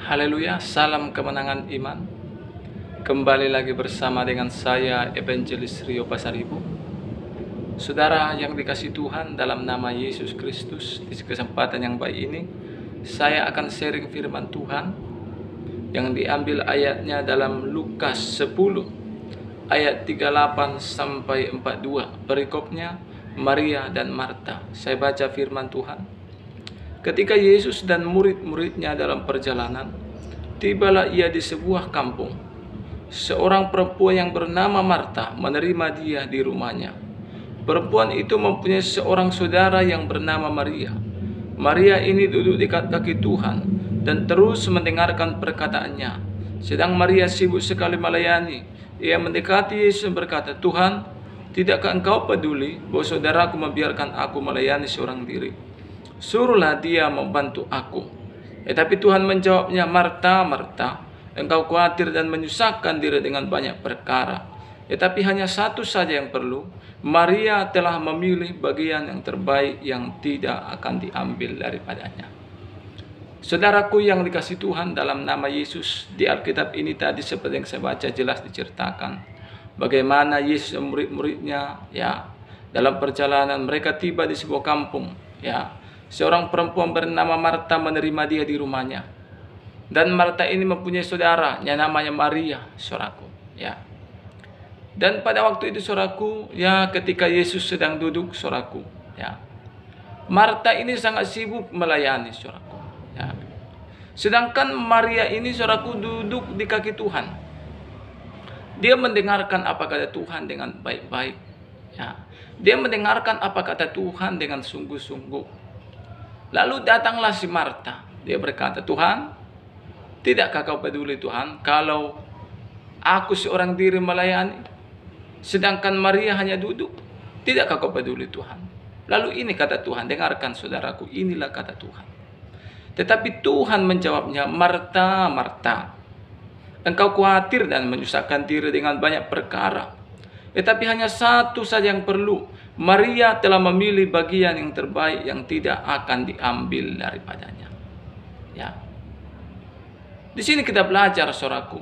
Haleluya, salam kemenangan iman. Kembali lagi bersama dengan saya, Evangelis Rio Pasaribu. Saudara yang dikasih Tuhan, dalam nama Yesus Kristus, di kesempatan yang baik ini, saya akan sharing firman Tuhan yang diambil ayatnya dalam Lukas 10, ayat 38 sampai 42. Perikopnya Maria dan Marta. Saya baca firman Tuhan. Ketika Yesus dan murid-muridnya dalam perjalanan, tibalah ia di sebuah kampung. Seorang perempuan yang bernama Marta menerima dia di rumahnya. Perempuan itu mempunyai seorang saudara yang bernama Maria. Maria ini duduk di kaki Tuhan dan terus mendengarkan perkataannya. Sedang Maria sibuk sekali melayani. Ia mendekati Yesus dan berkata, "Tuhan, tidakkah engkau peduli bahwa saudaraku membiarkan aku melayani seorang diri? Suruhlah dia membantu aku." Tetapi Tuhan menjawabnya, "Marta, Marta, engkau khawatir dan menyusahkan diri dengan banyak perkara. Tetapi hanya satu saja yang perlu. Maria telah memilih bagian yang terbaik yang tidak akan diambil daripadanya." Saudaraku yang dikasih Tuhan, dalam nama Yesus, di Alkitab ini tadi seperti yang saya baca jelas diceritakan bagaimana Yesus dan murid-muridnya dalam perjalanan mereka tiba di sebuah kampung. Seorang perempuan bernama Marta menerima dia di rumahnya. Dan Marta ini mempunyai saudara yang namanya Maria, saudaraku. Dan pada waktu itu, saudaraku, ketika Yesus sedang duduk, saudaraku, Marta ini sangat sibuk melayani, saudaraku. Sedangkan Maria ini, saudaraku, duduk di kaki Tuhan. Dia mendengarkan apa kata Tuhan dengan baik-baik. Dia mendengarkan apa kata Tuhan dengan sungguh-sungguh. Lalu datanglah si Marta. Dia berkata, "Tuhan, tidakkah kau peduli Tuhan kalau aku seorang diri melayani, sedangkan Maria hanya duduk? Tidakkah kau peduli Tuhan?" Lalu ini kata Tuhan, dengarkan saudaraku, inilah kata Tuhan. Tetapi Tuhan menjawabnya, "Marta, Marta, engkau khawatir dan menyusahkan diri dengan banyak perkara. Tetapi hanya satu saja yang perlu. Maria telah memilih bagian yang terbaik yang tidak akan diambil daripadanya." Di sini kita belajar, saudaraku,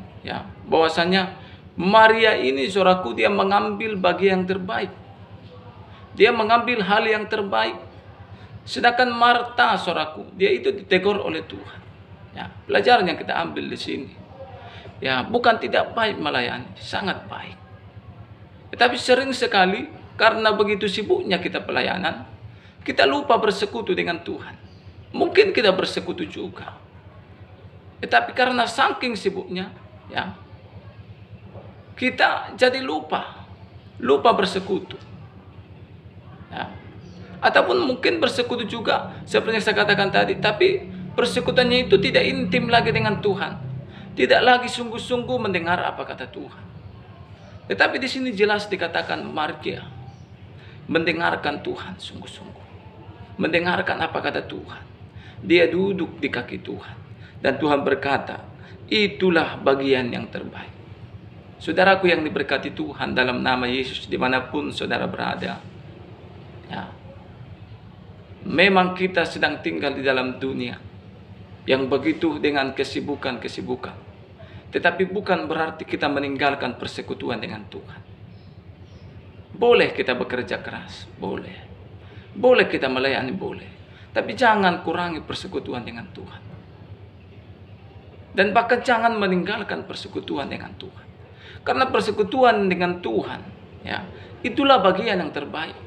bahwasanya Maria ini, saudaraku, dia mengambil bagian yang terbaik. Dia mengambil hal yang terbaik. Sedangkan Marta, saudaraku, dia itu ditegur oleh Tuhan. Pelajaran yang kita ambil di sini. Bukan tidak baik melayani, sangat baik. Tetapi sering sekali karena begitu sibuknya kita pelayanan, kita lupa bersekutu dengan Tuhan. Mungkin kita bersekutu juga, tetapi karena saking sibuknya, kita jadi lupa bersekutu. Ataupun mungkin bersekutu juga, seperti yang saya katakan tadi, tapi persekutuannya itu tidak intim lagi dengan Tuhan, tidak lagi sungguh-sungguh mendengar apa kata Tuhan. Tetapi di sini jelas dikatakan Maria mendengarkan Tuhan sungguh-sungguh, mendengarkan apa kata Tuhan. Dia duduk di kaki Tuhan, dan Tuhan berkata, itulah bagian yang terbaik. Saudaraku yang diberkati Tuhan, dalam nama Yesus, dimanapun saudara berada, memang kita sedang tinggal di dalam dunia yang begitu dengan kesibukan-kesibukan. Tetapi bukan berarti kita meninggalkan persekutuan dengan Tuhan. Boleh kita bekerja keras, boleh. Boleh kita melayani, boleh. Tapi jangan kurangi persekutuan dengan Tuhan. Dan bahkan jangan meninggalkan persekutuan dengan Tuhan. Karena persekutuan dengan Tuhan, itulah bagian yang terbaik.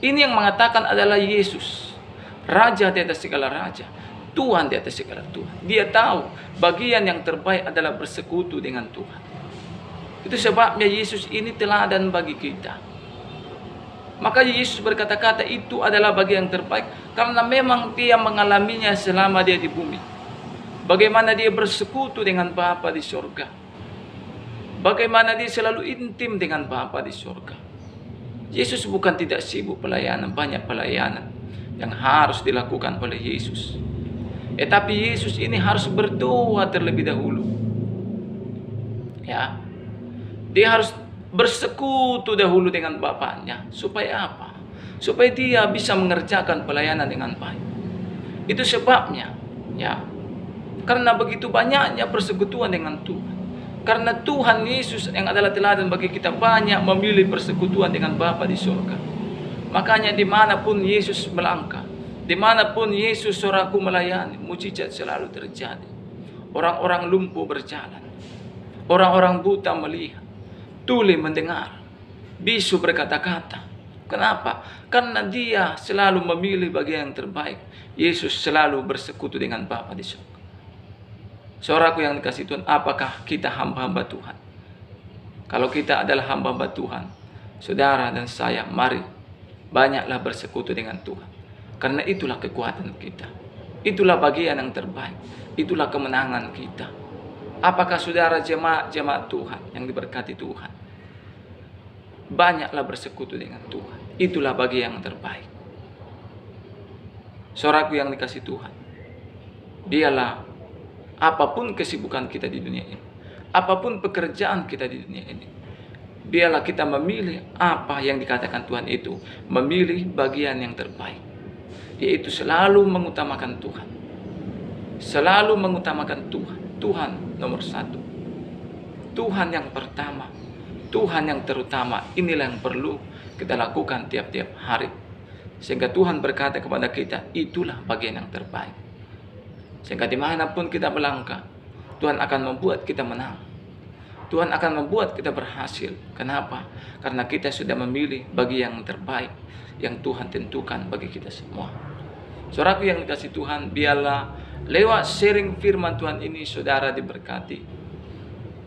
Ini yang mengatakan adalah Yesus, Raja di atas segala raja, Tuhan di atas segala Tuhan. Dia tahu bagian yang terbaik adalah bersekutu dengan Tuhan. Itu sebabnya Yesus ini teladan bagi kita. Maka Yesus berkata-kata itu adalah bagian yang terbaik karena memang dia mengalaminya selama dia di bumi. Bagaimana dia bersekutu dengan Bapa di surga. Bagaimana dia selalu intim dengan Bapa di surga. Yesus bukan tidak sibuk pelayanan, banyak pelayanan yang harus dilakukan oleh Yesus. Tapi Yesus ini harus berdoa terlebih dahulu. Dia harus bersekutu dahulu dengan Bapaknya. Supaya apa? Supaya dia bisa mengerjakan pelayanan dengan baik. Itu sebabnya, Karena begitu banyaknya persekutuan dengan Tuhan. Karena Tuhan Yesus yang adalah teladan bagi kita banyak memilih persekutuan dengan Bapa di surga. Makanya dimanapun Yesus melangkah, dimanapun Yesus soraku melayani, mujizat selalu terjadi. Orang-orang lumpuh berjalan, orang-orang buta melihat, tuli mendengar, bisu berkata-kata. Kenapa? Karena dia selalu memilih bagian yang terbaik. Yesus selalu bersekutu dengan Bapa di surga. Saudaraku yang dikasihi Tuhan, apakah kita hamba-hamba Tuhan? Kalau kita adalah hamba-hamba Tuhan, saudara dan saya, mari banyaklah bersekutu dengan Tuhan. Karena itulah kekuatan kita. Itulah bagian yang terbaik. Itulah kemenangan kita. Apakah saudara jemaat Tuhan yang diberkati Tuhan? Banyaklah bersekutu dengan Tuhan. Itulah bagian yang terbaik. Saudaraku yang dikasihi Tuhan, biarlah apapun kesibukan kita di dunia ini, apapun pekerjaan kita di dunia ini, biarlah kita memilih apa yang dikatakan Tuhan itu, memilih bagian yang terbaik, yaitu selalu mengutamakan Tuhan, selalu mengutamakan Tuhan. Tuhan nomor satu, Tuhan yang pertama, Tuhan yang terutama. Inilah yang perlu kita lakukan tiap-tiap hari, sehingga Tuhan berkata kepada kita, itulah bagian yang terbaik. Sehingga dimanapun kita melangkah, Tuhan akan membuat kita menang. Tuhan akan membuat kita berhasil. Kenapa? Karena kita sudah memilih bagi yang terbaik yang Tuhan tentukan bagi kita semua. Saudaraku yang dikasihi Tuhan, biarlah lewat sharing firman Tuhan ini saudara diberkati.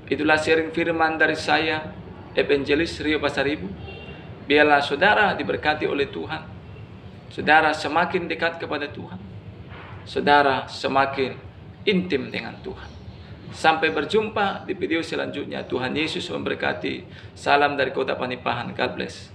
Itulah sharing firman dari saya, Evangelis Rio Pasaribu. Biarlah saudara diberkati oleh Tuhan. Saudara semakin dekat kepada Tuhan. Saudara semakin intim dengan Tuhan. Sampai berjumpa di video selanjutnya. Tuhan Yesus memberkati. Salam dari Kota Panipahan. God bless.